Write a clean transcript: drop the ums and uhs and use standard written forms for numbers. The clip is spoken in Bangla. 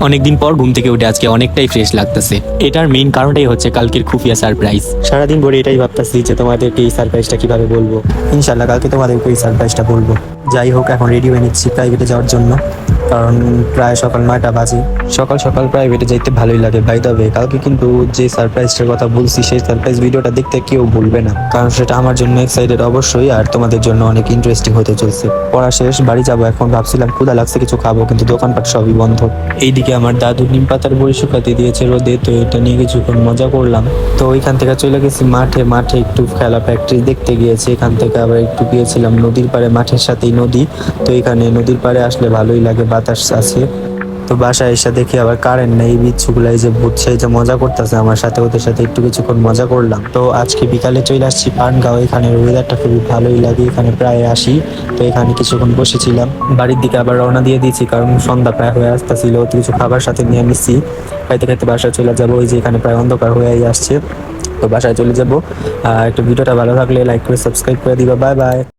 অনেকদিন পর ঘুম থেকে উঠে আজকে অনেকটাই ফ্রেশ লাগতেছে। এটার মেইন কারণটাই হচ্ছে কালকের খুফিয়া সারপ্রাইজ। সারাদিন ভরে এটাই ভাবতেছি যে তোমাদেরকে এই সারপ্রাইজটা কিভাবে বলবো। ইনশাল্লাহ কালকে তোমাদেরকে এই সারপ্রাইজটা বলবো। যাই হোক, এখন রেডি হয়ে নিচ্ছি প্রাইভেটে যাওয়ার জন্য, কারণ প্রায় সকাল 9টা বাজে। সকাল সকাল প্রাইভেটে যাইতে ভালোই লাগে ভাই। তবে কালকে কিন্তু যে সারপ্রাইজটার কথা বলছি সেই সারপ্রাইজ ভিডিওটা দেখতে কেউ ভুলবে না, কারণ সেটা আমার জন্য এক্সাইটেড অবশ্যই, আর তোমাদের জন্য অনেক ইন্টারেস্টিং হতে চলছে। পড়া শেষ, বাড়ি যাবো এখন। ভাবছিলাম ক্ষুধা লাগছে কিছু খাবো, কিন্তু দোকানপাট সবই বন্ধ। এইদিকে আমার দাদু নিম পাতার বড়ি শুকাতে দিয়েছে রোদে, তো এটা নিয়ে কিছুক্ষণ মজা করলাম। তো ওইখান থেকে চলে গেছি মাঠে। মাঠে একটু খেলা প্র্যাকটিস দেখতে গিয়েছি। এখান থেকে আবার একটু গিয়েছিলাম নদীর পাড়ে, মাঠের সাথেই নদী। তো এখানে নদীর পাড়ে আসলে ভালোই লাগে, বাতাস আছে। তো বাসায় এসে দেখি আবার কারেন্ট নেই। বিচ্ছুগুলো এই যে বুঝছে, এই যে মজা করতেছে আমার সাথে, ওদের সাথে একটু কিছুক্ষণ মজা করলাম। তো আজকে বিকালে চলে আসছি পানগাঁও। এখানে ওয়েদারটা খুবই ভালোই লাগে, এখানে প্রায় আসি। তো এখানে কিছুক্ষণ বসেছিলাম, বাড়ির দিকে আবার রওনা দিয়ে দিয়েছি, কারণ সন্ধ্যা প্রায় হয়ে আসতেছিল। তো কিছু খাবার সাথে নিয়ে নিচ্ছি, খাইতে খাইতে বাসায় চলে যাবো। ওই যে এখানে প্রায় অন্ধকার হয়েই আসছে, তো বাসায় চলে যাবো। আর একটু ভিডিওটা ভালো লাগলে লাইক করে সাবস্ক্রাইব করে দিবা। Bye bye.